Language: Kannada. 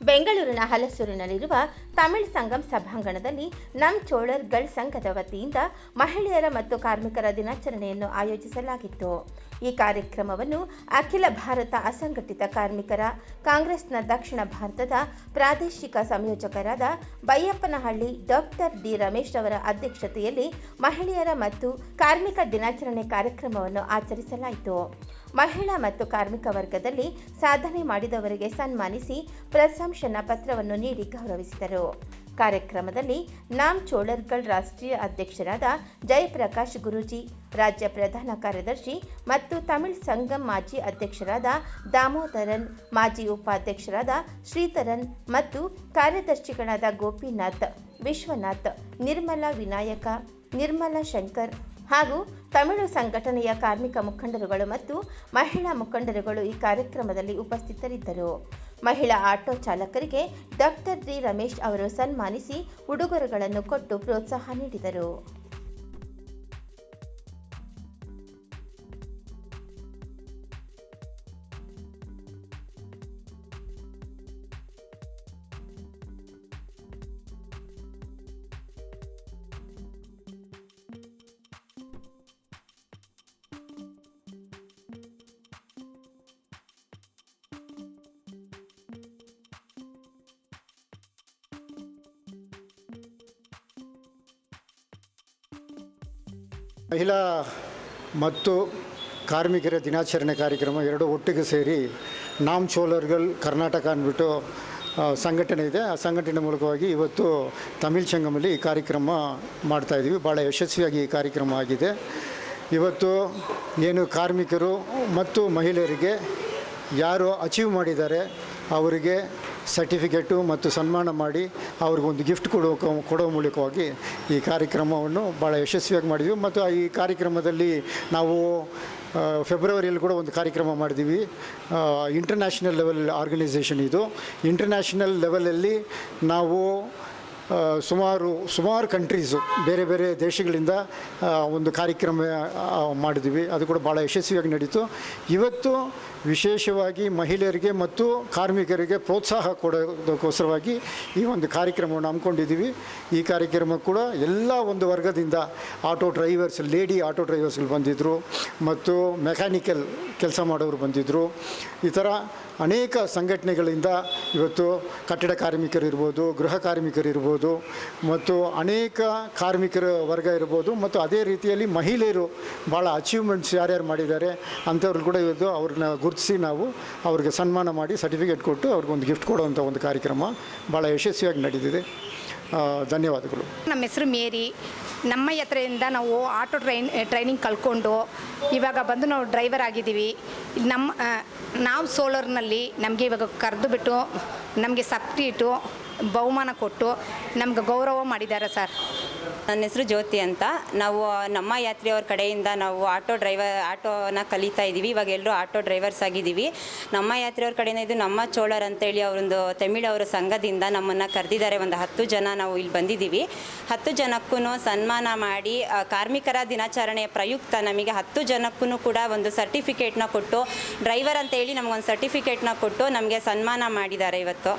ಬೆಂಗಳೂರಿನ ಹಲಸೂರಿನಲ್ಲಿರುವ ತಮಿಳ್ ಸಂಗಮ್ ಸಭಾಂಗಣದಲ್ಲಿ ನಮ್ ಚೋಳರ್ಗಳ್ ಸಂಘದ ವತಿಯಿಂದ ಮಹಿಳೆಯರ ಮತ್ತು ಕಾರ್ಮಿಕರ ದಿನಾಚರಣೆಯನ್ನು ಆಯೋಜಿಸಲಾಗಿತ್ತು. ಈ ಕಾರ್ಯಕ್ರಮವನ್ನು ಅಖಿಲ ಭಾರತ ಅಸಂಘಟಿತ ಕಾರ್ಮಿಕರ ಕಾಂಗ್ರೆಸ್ನ ದಕ್ಷಿಣ ಭಾರತದ ಪ್ರಾದೇಶಿಕ ಸಂಯೋಜಕರಾದ ಬೈಯಪ್ಪನಹಳ್ಳಿ ಡಾಕ್ಟರ್ ಡಿ ರಮೇಶ್ ಅವರ ಅಧ್ಯಕ್ಷತೆಯಲ್ಲಿ ಮಹಿಳೆಯರ ಮತ್ತು ಕಾರ್ಮಿಕ ದಿನಾಚರಣೆ ಕಾರ್ಯಕ್ರಮವನ್ನು ಆಚರಿಸಲಾಯಿತು. ಮಹಿಳಾ ಮತ್ತು ಕಾರ್ಮಿಕ ವರ್ಗದಲ್ಲಿ ಸಾಧನೆ ಮಾಡಿದವರಿಗೆ ಸನ್ಮಾನಿಸಿ ಪ್ರಶಂಸನಾ ಪತ್ರವನ್ನು ನೀಡಿ ಗೌರವಿಸಿದರು. ಕಾರ್ಯಕ್ರಮದಲ್ಲಿ ನಾಮ್ ಚೋಳರ್ಗಳ್ ರಾಷ್ಟ್ರೀಯ ಅಧ್ಯಕ್ಷರಾದ ಜಯಪ್ರಕಾಶ್ ಗುರೂಜಿ, ರಾಜ್ಯ ಪ್ರಧಾನ ಕಾರ್ಯದರ್ಶಿ ಮತ್ತು ತಮಿಳ್ ಸಂಗಮ್ ಮಾಜಿ ಅಧ್ಯಕ್ಷರಾದ ದಾಮೋದರನ್, ಮಾಜಿ ಉಪಾಧ್ಯಕ್ಷರಾದ ಶ್ರೀಧರನ್ ಮತ್ತು ಕಾರ್ಯದರ್ಶಿಗಳಾದ ಗೋಪಿನಾಥ್, ವಿಶ್ವನಾಥ್, ನಿರ್ಮಲಾ ವಿನಾಯಕ, ನಿರ್ಮಲಾ ಶಂಕರ್ ಹಾಗೂ ತಮಿಳು ಸಂಘಟನೆಯ ಕಾರ್ಮಿಕ ಮುಖಂಡರುಗಳು ಮತ್ತು ಮಹಿಳಾ ಮುಖಂಡರುಗಳು ಈ ಕಾರ್ಯಕ್ರಮದಲ್ಲಿ ಉಪಸ್ಥಿತರಿದ್ದರು. ಮಹಿಳಾ ಆಟೋ ಚಾಲಕರಿಗೆ ಡಾಕ್ಟರ್ ಡಿ ರಮೇಶ್ ಅವರು ಸನ್ಮಾನಿಸಿ ಉಡುಗೊರೆಗಳನ್ನು ಕೊಟ್ಟು ಪ್ರೋತ್ಸಾಹ ನೀಡಿದರು. ಮಹಿಳಾ ಮತ್ತು ಕಾರ್ಮಿಕರ ದಿನಾಚರಣೆ ಕಾರ್ಯಕ್ರಮ ಎರಡು ಒಟ್ಟಿಗೆ ಸೇರಿ ನಾಮ್ ಚೋಳರ್ಗಳ್ ಕರ್ನಾಟಕ ಅಂದ್ಬಿಟ್ಟು ಸಂಘಟನೆ ಇದೆ. ಆ ಸಂಘಟನೆ ಮೂಲಕವಾಗಿ ಇವತ್ತು ತಮಿಳ್ ಸಂಗಮಲ್ಲಿ ಈ ಕಾರ್ಯಕ್ರಮ ಮಾಡ್ತಾಯಿದ್ದೀವಿ. ಭಾಳ ಯಶಸ್ವಿಯಾಗಿ ಈ ಕಾರ್ಯಕ್ರಮ ಆಗಿದೆ. ಇವತ್ತು ಏನು ಕಾರ್ಮಿಕರು ಮತ್ತು ಮಹಿಳೆಯರಿಗೆ ಯಾರು ಅಚೀವ್ ಮಾಡಿದ್ದಾರೆ ಅವರಿಗೆ ಸರ್ಟಿಫಿಕೇಟು ಮತ್ತು ಸನ್ಮಾನ ಮಾಡಿ ಅವ್ರಿಗೊಂದು ಗಿಫ್ಟ್ ಕೊಡೋ ಮೂಲಕವಾಗಿ ಈ ಕಾರ್ಯಕ್ರಮವನ್ನು ಭಾಳ ಯಶಸ್ವಿಯಾಗಿ ಮಾಡಿದ್ವಿ. ಮತ್ತು ಈ ಕಾರ್ಯಕ್ರಮದಲ್ಲಿ ನಾವು ಫೆಬ್ರವರಿಯಲ್ಲಿ ಕೂಡ ಒಂದು ಕಾರ್ಯಕ್ರಮ ಮಾಡಿದ್ದೀವಿ. ಇಂಟರ್ನ್ಯಾಷನಲ್ ಲೆವೆಲ್ ಆರ್ಗನೈಸೇಷನ್ ಇದು. ಇಂಟರ್ನ್ಯಾಷನಲ್ ಲೆವೆಲಲ್ಲಿ ನಾವು ಸುಮಾರು ಕಂಟ್ರೀಸು, ಬೇರೆ ಬೇರೆ ದೇಶಗಳಿಂದ ಒಂದು ಕಾರ್ಯಕ್ರಮ ಮಾಡಿದ್ವಿ. ಅದು ಕೂಡ ಭಾಳ ಯಶಸ್ವಿಯಾಗಿ ನಡೀತು. ಇವತ್ತು ವಿಶೇಷವಾಗಿ ಮಹಿಳೆಯರಿಗೆ ಮತ್ತು ಕಾರ್ಮಿಕರಿಗೆ ಪ್ರೋತ್ಸಾಹ ಕೊಡೋದಕ್ಕೋಸ್ಕರವಾಗಿ ಈ ಒಂದು ಕಾರ್ಯಕ್ರಮವನ್ನು ಹಮ್ಮಿಕೊಂಡಿದ್ದೀವಿ. ಈ ಕಾರ್ಯಕ್ರಮ ಕೂಡ ಎಲ್ಲ ಒಂದು ವರ್ಗದಿಂದ ಆಟೋ ಡ್ರೈವರ್ಸ್, ಲೇಡಿ ಆಟೋ ಡ್ರೈವರ್ಸ್ಗಳು ಬಂದಿದ್ದರು ಮತ್ತು ಮೆಕ್ಯಾನಿಕಲ್ ಕೆಲಸ ಮಾಡೋರು ಬಂದಿದ್ದರು. ಈ ಥರ ಅನೇಕ ಸಂಘಟನೆಗಳಿಂದ ಇವತ್ತು ಕಟ್ಟಡ ಕಾರ್ಮಿಕರು ಇರ್ಬೋದು, ಗೃಹ ಕಾರ್ಮಿಕರು ಇರ್ಬೋದು ಮತ್ತು ಅನೇಕ ಕಾರ್ಮಿಕರ ವರ್ಗ ಇರ್ಬೋದು ಮತ್ತು ಅದೇ ರೀತಿಯಲ್ಲಿ ಮಹಿಳೆಯರು ಭಾಳ ಅಚೀವ್ಮೆಂಟ್ಸ್ ಯಾರ್ಯಾರು ಮಾಡಿದ್ದಾರೆ ಅಂಥವ್ರು ಕೂಡ ಇವತ್ತು ಅವ್ರನ್ನ ಗುರುತಿಸಿ ನಾವು ಅವ್ರಿಗೆ ಸನ್ಮಾನ ಮಾಡಿ ಸರ್ಟಿಫಿಕೇಟ್ ಕೊಟ್ಟು ಅವ್ರಿಗೊಂದು ಗಿಫ್ಟ್ ಕೊಡುವಂಥ ಒಂದು ಕಾರ್ಯಕ್ರಮ ಭಾಳ ಯಶಸ್ವಿಯಾಗಿ ನಡೆದಿದೆ. ಧನ್ಯವಾದಗಳು. ನಮ್ಮ ಹೆಸರು ಮೇರಿ. ನಮ್ಮ ಹತ್ರದಿಂದ ನಾವು ಆಟೋ ಟ್ರೈನಿಂಗ್ ಕಲ್ತ್ಕೊಂಡು ಇವಾಗ ಬಂದು ನಾವು ಡ್ರೈವರ್ ಆಗಿದ್ದೀವಿ. ನಾವು ಸೋಲರ್ನಲ್ಲಿ ನಮಗೆ ಇವಾಗ ಕರೆದು ಬಿಟ್ಟು ನಮಗೆ ಸಬ್ಸಿಡಿಟು ಬಹುಮಾನ ಕೊಟ್ಟು ನಮ್ಗೆ ಗೌರವ ಮಾಡಿದ್ದಾರೆ ಸರ್. ನನ್ನ ಹೆಸರು ಜ್ಯೋತಿ ಅಂತ. ನಾವು ನಮ್ಮ ಯಾತ್ರೆಯವ್ರ ಕಡೆಯಿಂದ ನಾವು ಆಟೋನ ಕಲಿತಾ ಇದ್ದೀವಿ. ಇವಾಗ ಎಲ್ಲರೂ ಆಟೋ ಡ್ರೈವರ್ಸ್ ಆಗಿದ್ದೀವಿ. ನಮ್ಮ ಯಾತ್ರೆಯವ್ರ ಕಡೆಯಿಂದ ಇದು ನಮ್ಮ ಚೋಳರ್ ಅಂತೇಳಿ ಅವರೊಂದು ತಮಿಳವರ ಸಂಘದಿಂದ ನಮ್ಮನ್ನು ಕರೆದಿದ್ದಾರೆ. ಒಂದು 10 ಜನ ನಾವು ಇಲ್ಲಿ ಬಂದಿದ್ದೀವಿ. 10 ಜನಕ್ಕೂ ಸನ್ಮಾನ ಮಾಡಿ ಕಾರ್ಮಿಕರ ದಿನಾಚರಣೆಯ ಪ್ರಯುಕ್ತ ನಮಗೆ 10 ಜನಕ್ಕೂ ಕೂಡ ಒಂದು ಸರ್ಟಿಫಿಕೇಟ್ನ ಕೊಟ್ಟು, ಡ್ರೈವರ್ ಅಂತೇಳಿ ನಮಗೊಂದು ಸರ್ಟಿಫಿಕೇಟ್ನ ಕೊಟ್ಟು ನಮಗೆ ಸನ್ಮಾನ ಮಾಡಿದ್ದಾರೆ ಇವತ್ತು.